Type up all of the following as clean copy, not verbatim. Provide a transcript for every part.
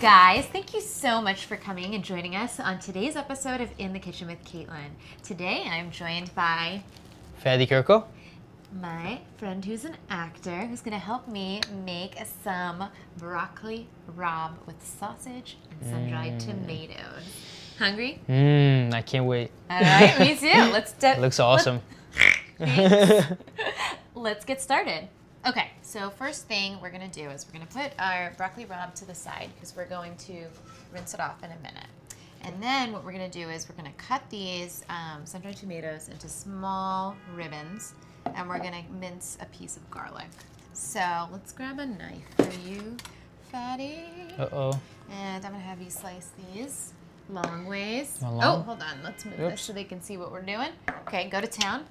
Guys, thank you so much for coming and joining us on today's episode of In the Kitchen with Caitlin. Today I'm joined by Fady Kerko, my friend who's an actor who's going to help me make some broccoli rabe with sausage and sun-dried tomatoes. Hungry? I can't wait. All right, me too. Looks awesome. Let's get started. Okay, so first thing we're going to do is we're going to put our broccoli rabe to the side because we're going to rinse it off in a minute. And then what we're going to do is we're going to cut these sun-dried tomatoes into small ribbons, and we're going to mince a piece of garlic. So let's grab a knife for you, Fady. Uh-oh. And I'm going to have you slice these long ways. Long? Oh, hold on. Let's move this so they can see what we're doing. Okay, go to town.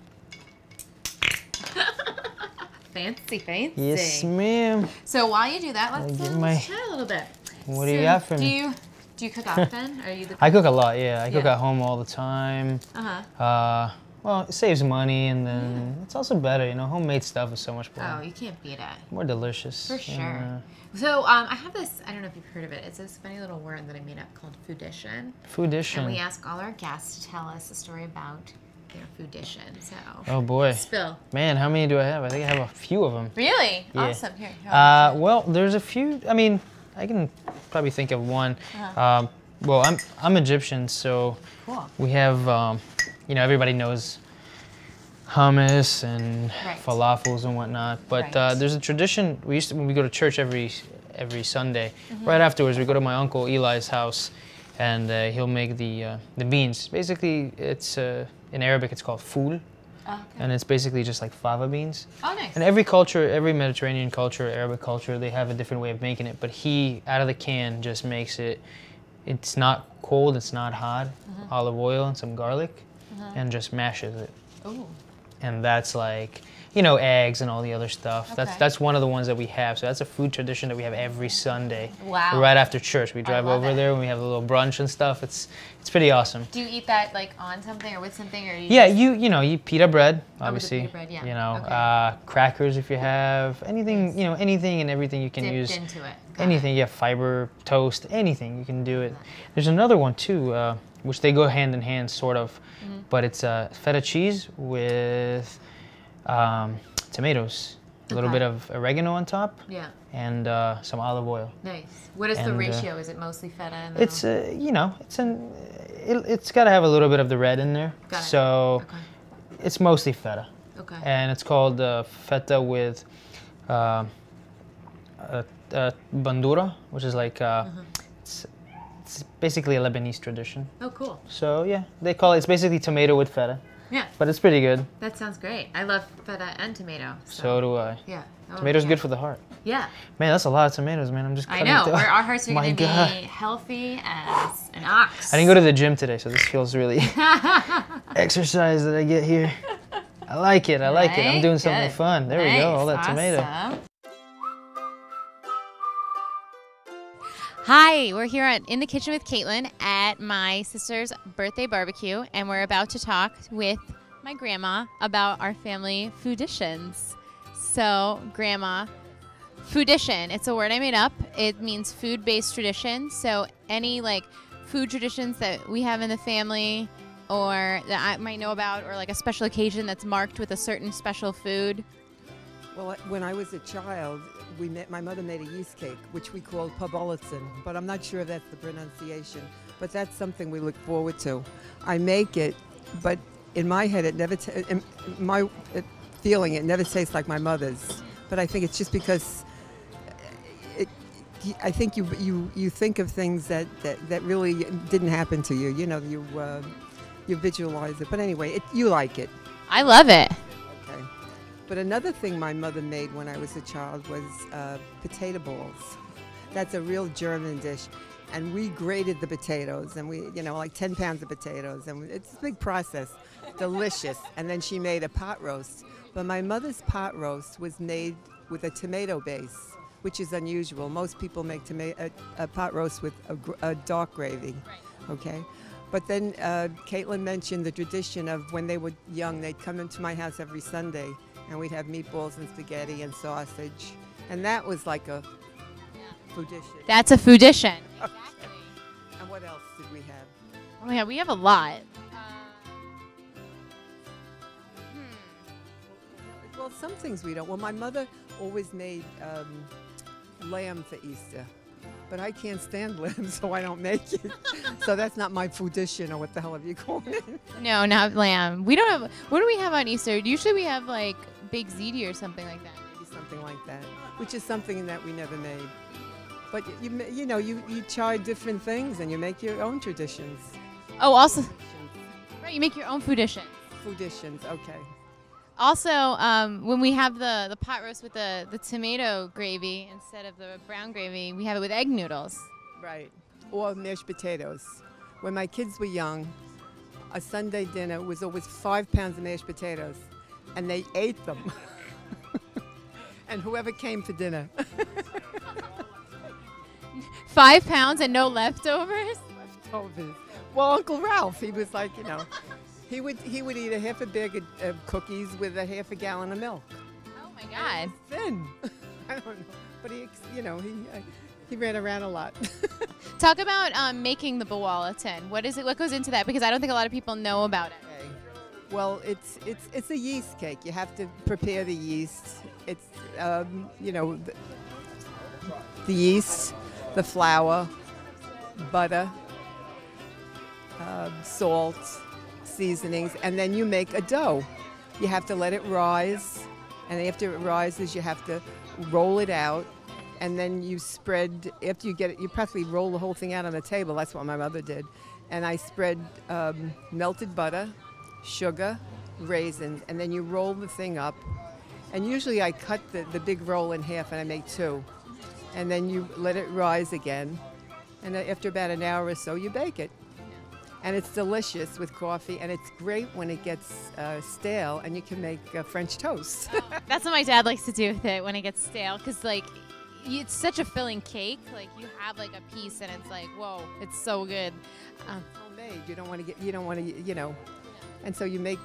Fancy, fancy. Yes, ma'am. So while you do that, let's chat a little bit. What do you got for me? Do you cook often? Are you the cook? I cook a lot, yeah. I cook at home all the time. Uh-huh. Well, it saves money, and then it's also better, you know. Homemade stuff is so much better. Oh, you can't beat it. More delicious. For sure. So I have this, I don't know if you've heard of it. It's this funny little word that I made up called foodition. Foodition. And we ask all our guests to tell us a story about their foodition. So. Oh boy. Spill. Man, how many do I have? I think I have a few of them. Really? Yeah. Awesome. Here. Well, there's a few. I mean, I can probably think of one. Well, I'm Egyptian, so cool. We have, you know, everybody knows hummus and falafels and whatnot. But there's a tradition. We used to, when we go to church every Sunday, right afterwards we go to my uncle Eli's house, and he'll make the beans. Basically, it's in Arabic it's called fool. And it's basically just like fava beans. Oh, nice. And every culture, every Mediterranean culture, Arabic culture, they have a different way of making it. But he, out of the can, just makes it, it's not cold, it's not hot, olive oil and some garlic, and just mashes it. Ooh. And that's like, you know, eggs and all the other stuff. Okay. That's one of the ones that we have. So that's a food tradition that we have every Sunday. Wow. Right after church. We drive over there and we have a little brunch and stuff. It's pretty awesome. Do you eat that like on something or with something, or you know, you pita bread, obviously. Pita bread, yeah. You know, crackers if you have anything, you know, anything and everything you can use. Dipped into it. Anything, yeah, fiber, toast, anything you can do it. There's another one too, which they go hand in hand, sort of, but it's feta cheese with tomatoes, a little bit of oregano on top, and some olive oil. Nice. What is the ratio? Is it mostly feta? And it's you know, it's got to have a little bit of the red in there. Got it. So it's mostly feta. Okay. And it's called feta with bandura, which is like it's basically a Lebanese tradition. Oh, cool. So yeah, they call it. It's basically tomato with feta. Yeah. But it's pretty good. That sounds great. I love feta and tomato. So do I. Yeah. Tomatoes good for the heart. Yeah. Man, that's a lot of tomatoes, man. I'm just cutting I know. Our hearts are going to be healthy as an ox. I didn't go to the gym today, so this feels really exercise that I get here. I like it. I like it. I'm doing something fun. There we go. All that tomato. Hi, we're here In the Kitchen with Caitlin at my sister's birthday barbecue, and we're about to talk with my grandma about our family fooditions. So, Grandma, foodition, it's a word I made up. It means food-based tradition. So, any like food traditions that we have in the family or that I might know about, or like a special occasion that's marked with a certain special food. Well, when I was a child, my mother made a yeast cake, which we called pabolitzin, but I'm not sure if that's the pronunciation. But that's something we look forward to. I make it, but in my head, it never. In my feeling, it never tastes like my mother's. But I think it's just because I think you think of things that really didn't happen to you. You know, you visualize it. But anyway, you like it. I love it. Okay. But another thing my mother made when I was a child was potato balls. That's a real German dish. And we grated the potatoes, and we, you know, like 10 pounds of potatoes. And it's a big process. Delicious. And then she made a pot roast. But my mother's pot roast was made with a tomato base, which is unusual. Most people make a pot roast with a dark gravy, okay? But then Caitlin mentioned the tradition of when they were young, they'd come into my house every Sunday, and we'd have meatballs and spaghetti and sausage. And that was like Food dish. That's a food dition. Okay. And what else did we have? Oh yeah, we have a lot. Well, some things we don't. Well, my mother always made lamb for Easter, but I can't stand lamb, so I don't make it. So that's not my food dish, or what the hell have you called it? No, not lamb. We don't have. What do we have on Easter? Usually we have like baked ziti or something like that. Maybe something like that, which is something that we never made. But you try different things and you make your own traditions. Oh, also, right? You make your own food dition. Food dishes, okay. Also, when we have the pot roast with the tomato gravy instead of the brown gravy, we have it with egg noodles. Right. Or mashed potatoes. When my kids were young, a Sunday dinner was always 5 pounds of mashed potatoes, and they ate them. And whoever came for dinner. 5 pounds and no leftovers? Leftovers. Well, Uncle Ralph, he was like, he would eat a half a bag of cookies with a half a gallon of milk. Oh my God. Thin. I don't know, but he ran around a lot. Talk about making the bawala. What is it? What goes into that? Because I don't think a lot of people know about it. Okay. Well, it's a yeast cake. You have to prepare the yeast. It's the yeast, the flour, butter, salt, seasonings, and then you make a dough. You have to let it rise, and after it rises, you have to roll it out, and then you spread. After you get it, you practically roll the whole thing out on the table. That's what my mother did, and I spread melted butter, sugar, raisins, and then you roll the thing up. And usually I cut the big roll in half, and I make 2, and then you let it rise again, and then after about an hour or so, you bake it. And it's delicious with coffee, and it's great when it gets stale, and you can make French toast. That's what my dad likes to do with it when it gets stale, because it's such a filling cake. Like you have like a piece, and it's like, whoa, it's so good. Homemade. You don't want to, and so you make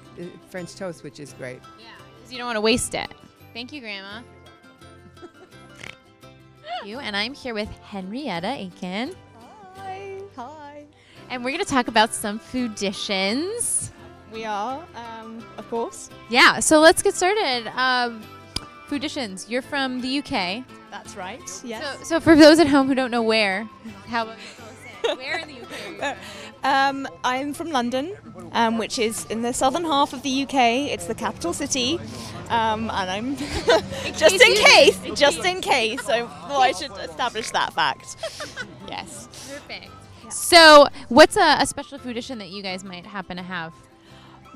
French toast, which is great. Yeah, because you don't want to waste it. Thank you, Grandma. And I'm here with Henrietta Aiken. Hi. Hi. And we're going to talk about some food dishes. We are, of course. Yeah, so let's get started. Food dishes. You're from the UK. That's right, yes. So for those at home who don't know where, how about you tell us where in the UK are you from? I'm from London, which is in the southern half of the UK. It's the capital city. And I'm just in case. So I should establish that fact. Yes. Perfect. Yeah. So what's a special food dish that you guys might happen to have?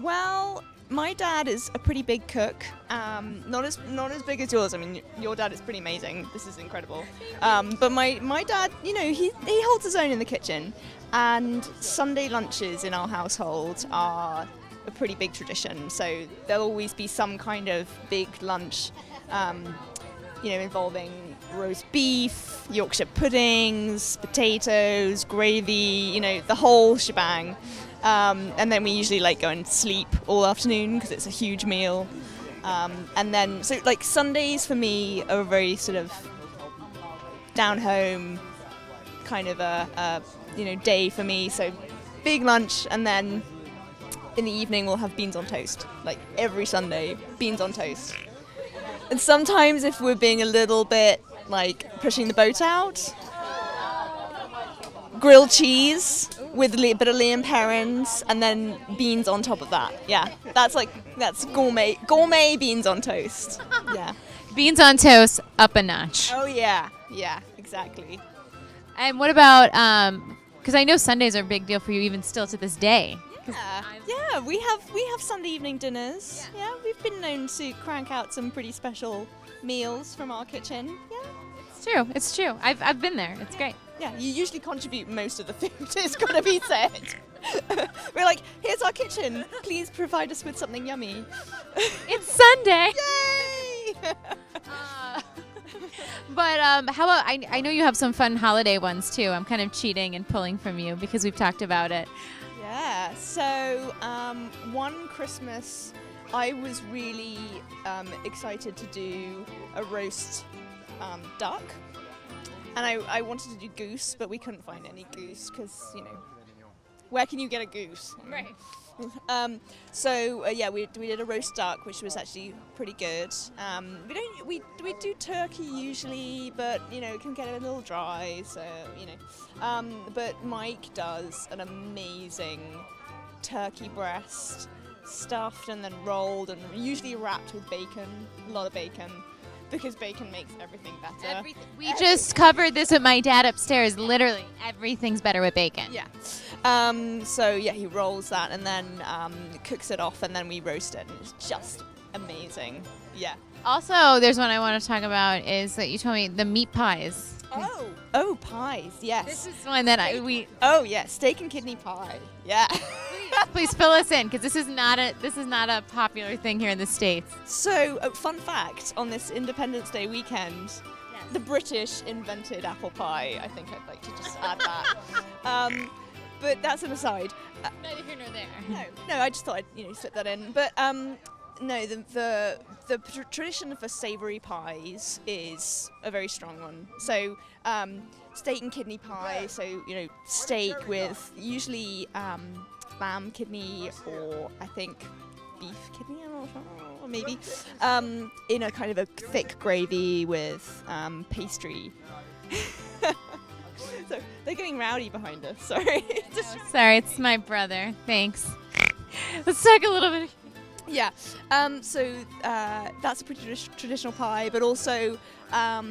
Well, my dad is a pretty big cook. Not as big as yours. I mean, your dad is pretty amazing. This is incredible. But my dad, he holds his own in the kitchen. And Sunday lunches in our household are a pretty big tradition. So there'll always be some kind of big lunch, involving roast beef, Yorkshire puddings, potatoes, gravy, the whole shebang. And then we usually go and sleep all afternoon because it's a huge meal. And then, so Sundays for me are a very sort of down home kind of a day for me. So big lunch, and then in the evening we'll have beans on toast. Every Sunday, beans on toast. And sometimes if we're being a little bit pushing the boat out, grilled cheese with a bit of Liam Perrins, and then beans on top of that. Yeah, that's gourmet beans on toast. Yeah, beans on toast up a notch. Oh yeah, exactly. And what about because I know Sundays are a big deal for you even still to this day. Yeah, we have Sunday evening dinners. Yeah, we've been known to crank out some pretty special meals from our kitchen. Yeah, it's true. I've been there. It's great. Yeah, you usually contribute most of the food, it's got to be said. We're like, here's our kitchen. Please provide us with something yummy. It's Sunday. Yay! But how about, I know you have some fun holiday ones too. I'm kind of cheating and pulling from you because we've talked about it. Yeah, so one Christmas I was really excited to do a roast duck. and I wanted to do goose, but we couldn't find any goose because, you know, where can you get a goose? Right. Yeah, we did a roast duck, which was actually pretty good. We do turkey usually, but you know it can get a little dry, so you know. But Mike does an amazing turkey breast, stuffed and then rolled, and usually wrapped with bacon, a lot of bacon. Because bacon makes everything better. We just covered this with my dad upstairs. Literally, everything's better with bacon. Yeah. So yeah, he rolls that and then cooks it off, and then we roast it, and it's just amazing. Yeah. Also, there's one I want to talk about is that you told me the meat pies. Oh, pies. Yes. This is one that Oh yeah, steak and kidney pie. Yeah. Please fill us in, because this is not a popular thing here in the States. So, fun fact: on this Independence Day weekend, the British invented apple pie. I think I'd like to just add that. But that's an aside. Neither here nor there. No, I just thought I'd slip that in. But no, the tradition for savoury pies is a very strong one. So steak and kidney pie. So steak with usually lamb kidney, or I think beef kidney, I'm not sure, or maybe in a kind of a thick gravy with pastry. So they're getting rowdy behind us. Sorry. Sorry, it's my brother. Thanks. Let's talk a little bit. Yeah. So that's a pretty traditional pie, but also a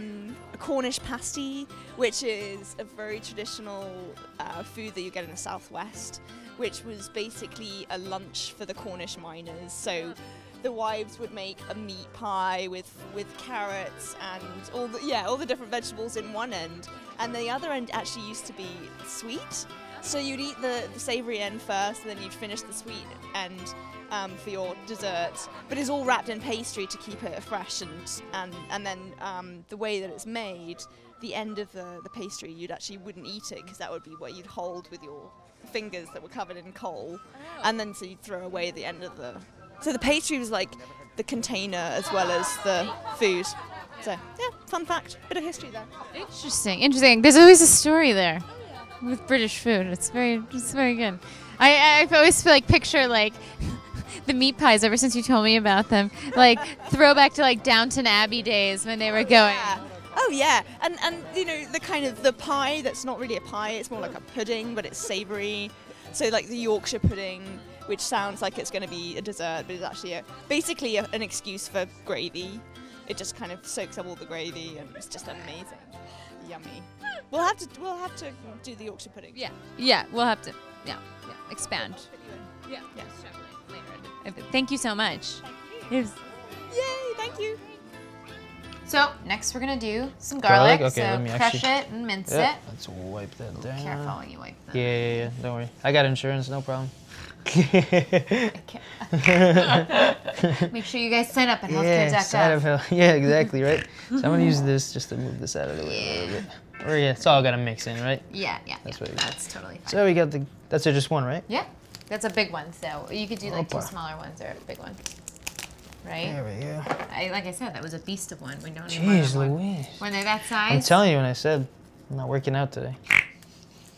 Cornish pasty, which is a very traditional food that you get in the southwest, which was basically a lunch for the Cornish miners. So the wives would make a meat pie with carrots and all the different vegetables in one end, and the other end actually used to be sweet. So you'd eat the savoury end first, and then you'd finish the sweet end for your dessert. But it's all wrapped in pastry to keep it fresh, and then the way that it's made, the end of the pastry, you wouldn't eat it, because that would be what you'd hold with your fingers that were covered in coal, and then so you'd throw away the end of the. So the pastry was like the container as well as the food. So yeah, fun fact, bit of history there. Interesting. There's always a story there with British food. It's very good. I always feel like picture like the meat pies ever since you told me about them. Like throwback to like Downton Abbey days when they were going. Yeah. Oh yeah, and the kind of the pie that's not really a pie, it's more like a pudding, but it's savoury. So like the Yorkshire pudding, which sounds like it's going to be a dessert, but it's actually basically an excuse for gravy. It just kind of soaks up all the gravy, and it's just amazing, yummy. We'll have to do the Yorkshire pudding. Yeah, we'll have to expand. Yeah. Later. Thank you so much. Yay! Thank you. So next we're gonna do some garlic. Okay, so let me crush it and mince it. Let's wipe that down. Careful when you wipe that. Yeah. Don't worry. I got insurance, no problem. Make sure you guys sign up at healthcare.gov. Yeah, exactly, right? So I'm gonna use this just to move this out of the way a little bit. Or it's all gotta mix in, right? Yeah. That's what That's totally fine. So we got that's just one, right? Yeah, that's a big one. So you could do like two smaller ones or a big one. Right? There we go. Like I said, that was a beast of one. We don't need Jeez more Louise. When they're that size. I'm telling you, when I said I'm not working out today.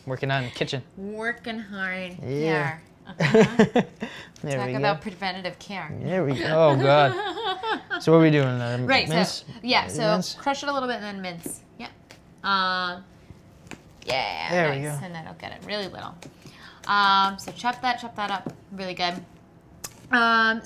Working out in the kitchen. Working hard. Yeah. There There we Talk go. about preventative care. There we go. Oh God. So what are we doing? Right. Mince? So Mince? crush it a little bit and then mince. Yeah. Yeah. There we nice. go. And then I'll get it really little. So chop that up. Really good.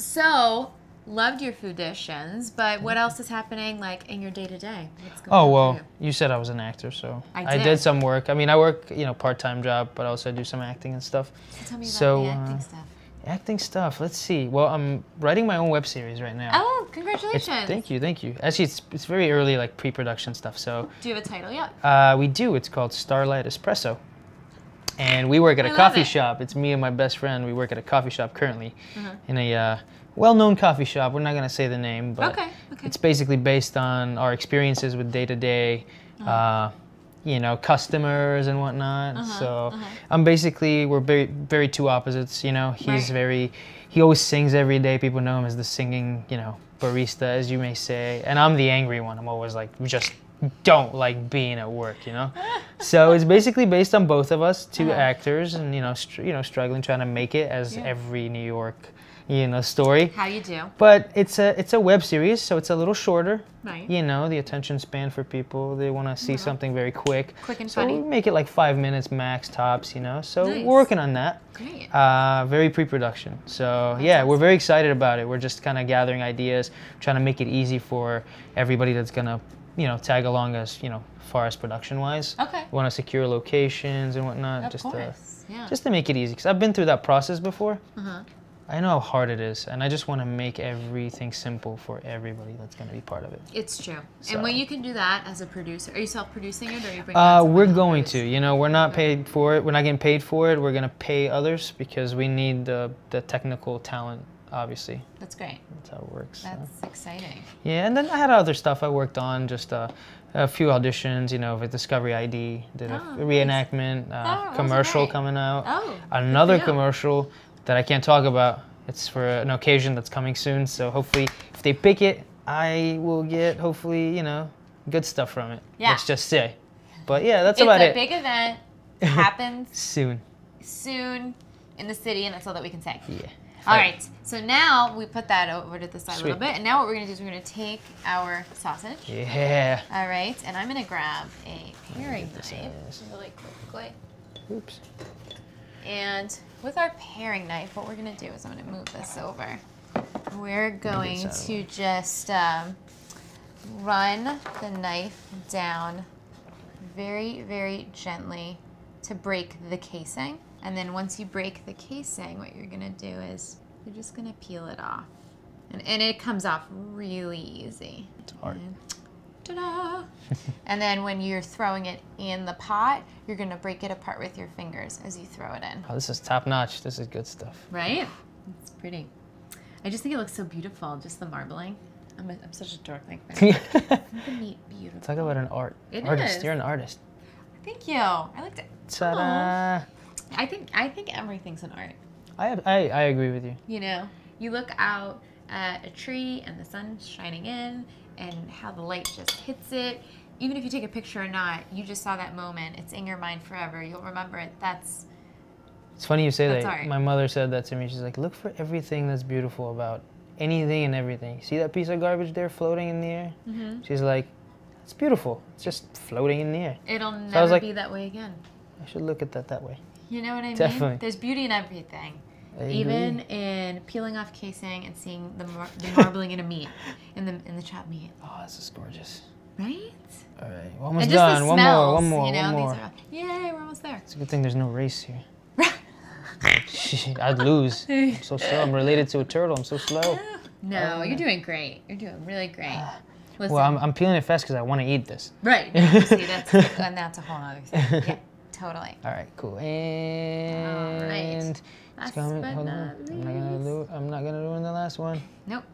So loved your food editions, but what else is happening like in your day to day? Oh well, you said I was an actor, so I did some work. I mean, I work part-time job, but also I do some acting and stuff. So tell me about the acting stuff. Acting stuff. Let's see. Well, I'm writing my own web series right now. Oh, congratulations! Thank you. Actually, it's very early, like pre-production stuff. So. Do you have a title yet? We do. It's called Starlight Espresso, and we work at a coffee shop. It's me and my best friend. We work at a coffee shop currently, in a well-known coffee shop. We're not gonna say the name, but okay. It's basically based on our experiences with day-to-day, customers and whatnot. We're very, very two opposites. He always sings every day. People know him as the singing, barista, as you may say, and I'm the angry one. I'm always like just don't like being at work, you know. So it's basically based on both of us, two actors, and struggling, trying to make it as every New York, story. How you do? But it's a web series, so it's a little shorter. Right. The attention span for people, they want to see something very quick. Quick and so funny. we make it like 5 minutes max tops, So Nice. we're working on that. Great. Very pre-production. So we're very excited about it. We're just kind of gathering ideas, trying to make it easy for everybody that's gonna, tag along as, far as production-wise. Okay. We want to secure locations and whatnot, Of course. just to make it easy. Because I've been through that process before. Uh-huh. I know how hard it is, and I just want to make everything simple for everybody that's going to be part of it. It's true. So. And when you can do that as a producer, are you self-producing it or are you bringing on we're someone going else? to. We're not paid for it. We're not getting paid for it. We're going to pay others because we need the technical talent, obviously. That's great. That's how it works. That's exciting. Yeah, and then I had other stuff I worked on, just a few auditions, with Discovery ID, did a reenactment, commercial great. coming out, Oh, another good for you. commercial that I can't talk about. It's for an occasion that's coming soon, so hopefully if they pick it, I will get, hopefully, good stuff from it. Yeah. Let's just say. But yeah, that's about it. It's a big event. It happens Soon. in the city, and that's all that we can say. Yeah. All right, so now we put that over to the side Sweet. a little bit, and now what we're gonna do is we're gonna take our sausage. Yeah. All right, and I'm gonna grab a paring this knife is- really quickly. Oops. And with our paring knife, what we're gonna do is I'm gonna move this over. We're going this out. to just run the knife down very, very gently to break the casing. And then once you break the casing, what you're gonna do is you're just gonna peel it off. And it comes off really easy. It's hard. Ta-da! And then when you're throwing it in the pot, you're gonna break it apart with your fingers as you throw it in. Oh, this is top notch. This is good stuff. Right? It's pretty. I just think it looks so beautiful, just the marbling. I'm such a dork like that. Look at me, beautiful. Talk about an It artist. is. You're an artist. Thank you. I liked it. Ta-da! I think everything's an art. I agree with you. You look out at a tree and the sun's shining in and how the light just hits it. Even if you take a picture or not, you just saw that moment. It's in your mind forever. You'll remember it. It's funny you say That's that. art. My mother said that to me. She's like, look for everything that's beautiful about anything and everything. See that piece of garbage there floating in the air? Mm-hmm. She's like, it's beautiful. It's just floating in the air. It'll I was never like- be that way again. I should look at that way. You know what I mean? Definitely. There's beauty in everything. I Even agree. in peeling off casing and seeing the marbling in a meat, in the chopped meat, Oh, this is gorgeous. right? All right, we're almost And just done. the One smells, more, one more, you know, one more. these are, yay, we're almost there. It's a good thing there's no race here. I'd lose. I'm so slow. I'm related to a turtle. I'm so slow. No, you're doing great. You're doing really great. Listen, Well, I'm peeling it fast because I want to eat this. right. See, that's a whole other thing. Yeah, totally. All right, cool. And it's Last coming. but Hold on. not I'm not gonna ruin the last one. Nope.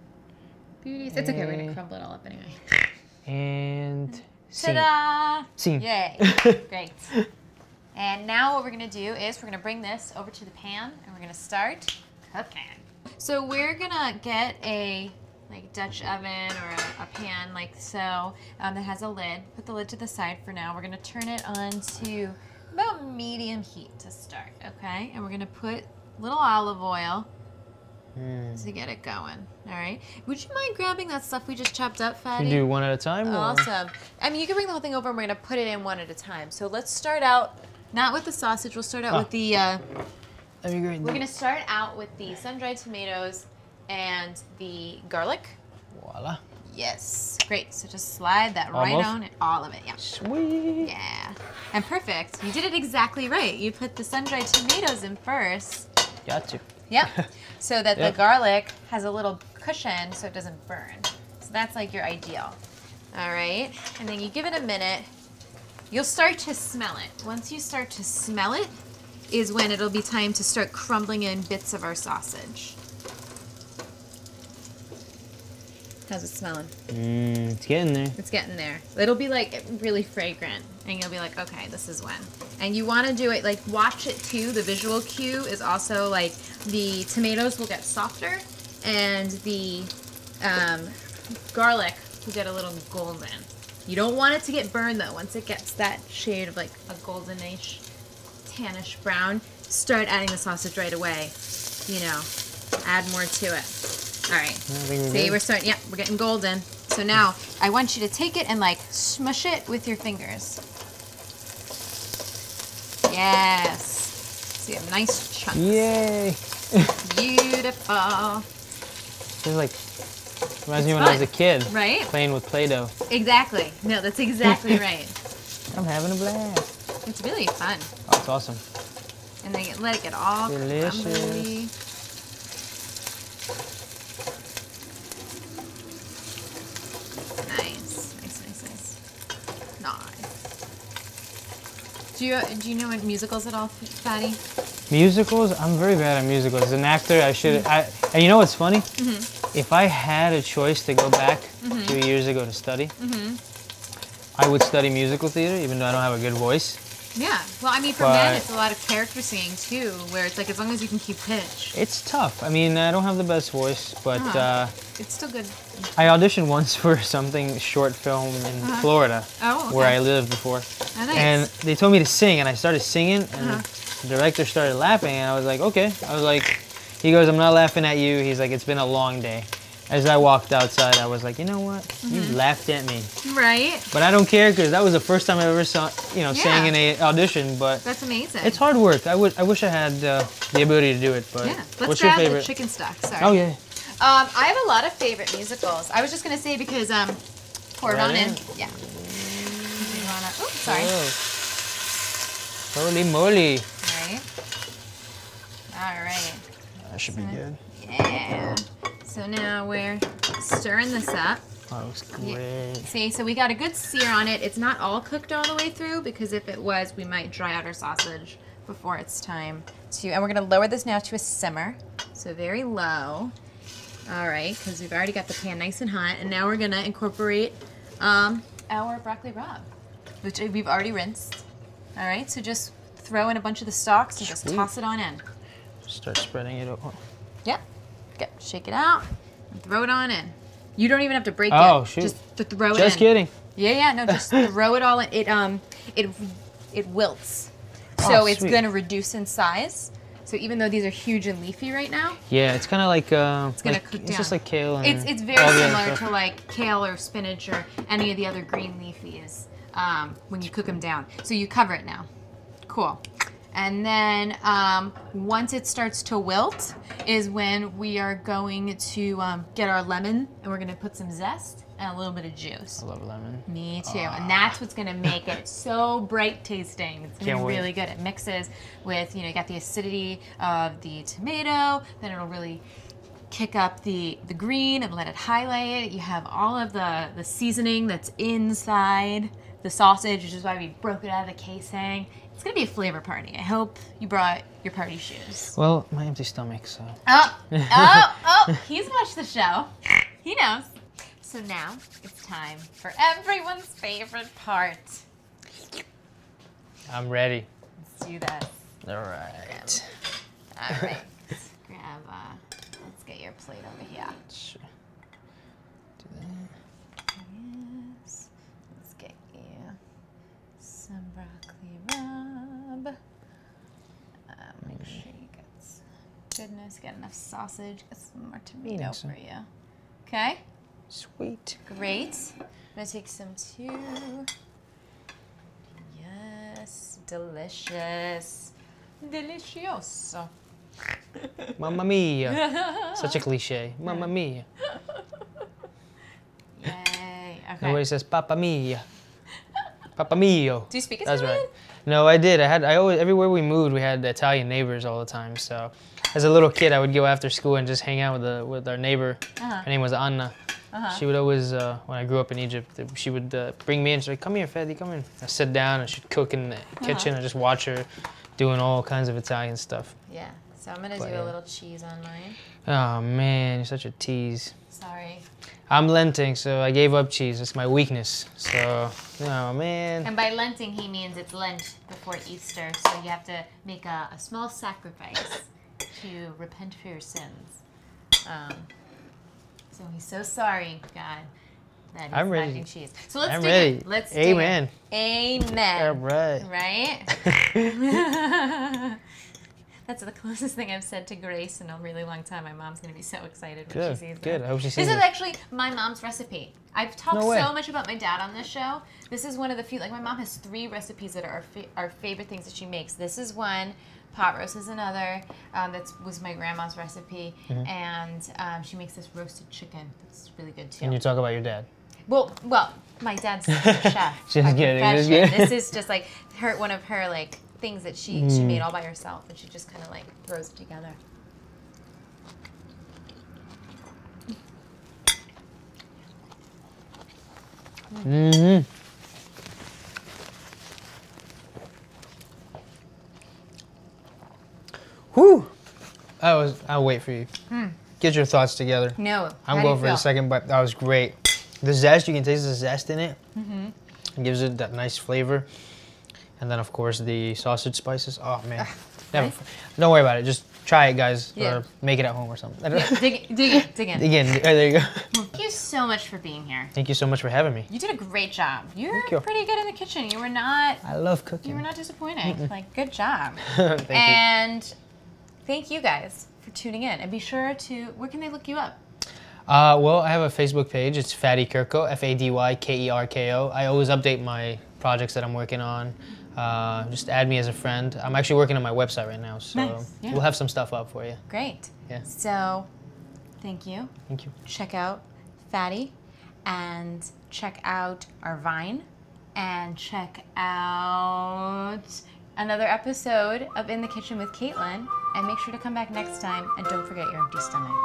Beauties. It's okay. We're gonna crumble it all up anyway. And scene. Ta-da! Scene. Yay! Great. And now what we're gonna do is we're gonna bring this over to the pan and we're gonna start cooking. So we're gonna get a Dutch oven or a pan like so that has a lid. Put the lid to the side for now. We're gonna turn it on to about medium heat to start, okay? And we're gonna put a little olive oil to get it going, all right? Would you mind grabbing that stuff we just chopped up, Fady? You do one at a time? Or? Awesome. I mean, you can bring the whole thing over and we're gonna put it in one at a time. So let's start out, not with the sausage, we'll start out with the, That'd be great. we're gonna start out with the sun-dried tomatoes and the garlic. Voila. Yes, great. So just slide that right Almost? on it, all of it, yeah. Sweet. Yeah, and perfect. You did it exactly right. You put the sun-dried tomatoes in first. Got to. Yep. So that Yep. the garlic has a little cushion so it doesn't burn. So that's like your ideal. All right. And then you give it a minute. You'll start to smell it. Once you start to smell it is when it'll be time to start crumbling in bits of our sausage. How's it smelling? It's getting there. It's getting there. It'll be like really fragrant and you'll be like, okay, this is when. And you want to do it, like watch it too. The visual cue is also like the tomatoes will get softer and the garlic will get a little golden. You don't want it to get burned though. Once it gets that shade of like a goldenish, tannish brown, start adding the sausage right away. You know, add more to it. All right. See, we're starting. Yeah, we're getting golden. So now I want you to take it and like smush it with your fingers. Yes. See, a nice chunk. Yay! Beautiful. It's like reminds me when I was a kid, right? Playing with Play-Doh. Exactly. No, that's exactly right. I'm having a blast. It's really fun. Oh, it's awesome. And then let it get all Delicious. crumbly. Nice. Do you know what musicals at all, Fady? Musicals? I'm very bad at musicals. As an actor, I should. And you know what's funny? If I had a choice to go back a few years ago to study, I would study musical theater, even though I don't have a good voice. Yeah. Well, I mean, for men, it's a lot of character singing too, where it's like as long as you can keep pitch. It's tough. I mean, I don't have the best voice, but it's still good. I auditioned once for something short film in Florida, where I lived before. Oh, nice. And they told me to sing, and I started singing, and the director started laughing, and I was like, okay. I was like, he goes, I'm not laughing at you. He's like, it's been a long day. As I walked outside, I was like, you know what? You laughed at me. Right. But I don't care, because that was the first time I ever saw, sang in an audition. But that's amazing. It's hard work. I wish I had the ability to do it. But yeah. what's your favorite? The chicken stock. Sorry. Oh yeah. I have a lot of favorite musicals. I was just gonna say because pour it on in. Yeah. Oh, sorry. Holy moly. Right. All right. That should be good. Yeah. So now we're stirring this up. That looks great. Yeah. See, so we got a good sear on it. It's not all cooked all the way through because if it was, we might dry out our sausage before it's time to. And we're gonna lower this now to a simmer, so very low. All right, because we've already got the pan nice and hot, and now we're gonna incorporate our broccoli rabe, which we've already rinsed. All right, so just throw in a bunch of the stalks and just toss it on in. Start spreading it over. Yep. Good. Shake it out and throw it on in. You don't even have to break it. Oh shoot! Just to throw it in. Just kidding. Yeah. No, just throw it all in. It wilts, so it's gonna reduce in size. So even though these are huge and leafy right now, yeah, it's kind of like it's gonna cook down. It's just like kale. And it's very similar to like kale or spinach or any of the other green leafies when you cook them down. So you cover it now. Cool. And then once it starts to wilt is when we are going to get our lemon and we're gonna put some zest and a little bit of juice. I love lemon. Me too. And that's what's gonna make it so bright tasting. It's gonna be really good. It mixes with, you got the acidity of the tomato, then it'll really kick up the green and let it highlight it. You have all of the seasoning that's inside the sausage, which is why we broke it out of the casing. It's gonna be a flavor party. I hope you brought your party shoes. Well, my empty stomach, so. Oh, he's watched the show. He knows. So now it's time for everyone's favorite part. I'm ready. Let's do this. All right. All right. Grab, let's get your plate over here. Sure. Do that. Yes. Let's get you some broccoli rabe. Make sure you get some goodness, get enough sausage, get some more tomato for you. Okay? Sweet. Great. I'm gonna take some too. Yes, delicious. Delicioso. Mamma mia. Such a cliche. Mamma mia. Yay. Okay. Nobody says Papa mia. Papa mio. Do you speak Italian? That's right. No, I did. I always, everywhere we moved, we had Italian neighbors all the time. So, as a little kid, I would go after school and just hang out with our neighbor. Her name was Anna. She would always, when I grew up in Egypt, she would bring me in. She's like, "Come here, Fady, come in." I sit down and she'd cook in the kitchen. I just watch her doing all kinds of Italian stuff. Yeah. So I'm gonna do a little cheese on mine. Oh man, you're such a tease. Sorry. I'm Lenting, so I gave up cheese. It's my weakness. So, oh man. And by Lenting, he means it's Lent before Easter, so you have to make a small sacrifice to repent for your sins. So he's so sorry, God. That is I'm mac ready. and cheese. So let's I'm dig ready. in. Let's dig Amen. in. Amen. All right. Right? That's the closest thing I've said to Grace in a really long time. My mom's going to be so excited when Good. she sees Good. that. I hope she sees This it. is actually my mom's recipe. I've talked No way. so much about my dad on this show. This is one of the few, like my mom has 3 recipes that are our favorite things that she makes. This is one. Pot roast is another. That was my grandma's recipe. And she makes this roasted chicken. That's really good too. And you talk about your dad. Well, my dad's a chef. Just by kidding, just profession. kidding. This is just like one of her like things that she made all by herself, and she just kind of like throws it together. Mm-hmm. Whew. I'll wait for you. Get your thoughts together. No. I'm going for the second bite. That was great. The zest, you can taste the zest in it. It gives it that nice flavor. And then, of course, the sausage spices. Oh, man. Never. Don't worry about it. Just try it, guys. Yeah. Or make it at home or something. Dig in. Again, there you go. Thank you so much for being here. Thank you so much for having me. You did a great job. You Thank were you. pretty good in the kitchen. You were not. I love cooking. You were not disappointing. Like, good job. Thank you. And thank you guys for tuning in. And be sure to. Where can they look you up? Well, I have a Facebook page. It's Fady Kerko, F-A-D-Y-K-E-R-K-O. I always update my projects that I'm working on. Just add me as a friend. I'm actually working on my website right now, so Nice, yeah. we'll have some stuff up for you. Great. Yeah. So, thank you. Thank you. Check out Fady, and check out our Vine, and check out another episode of In the Kitchen with Caitlin, and make sure to come back next time, and don't forget your empty stomach.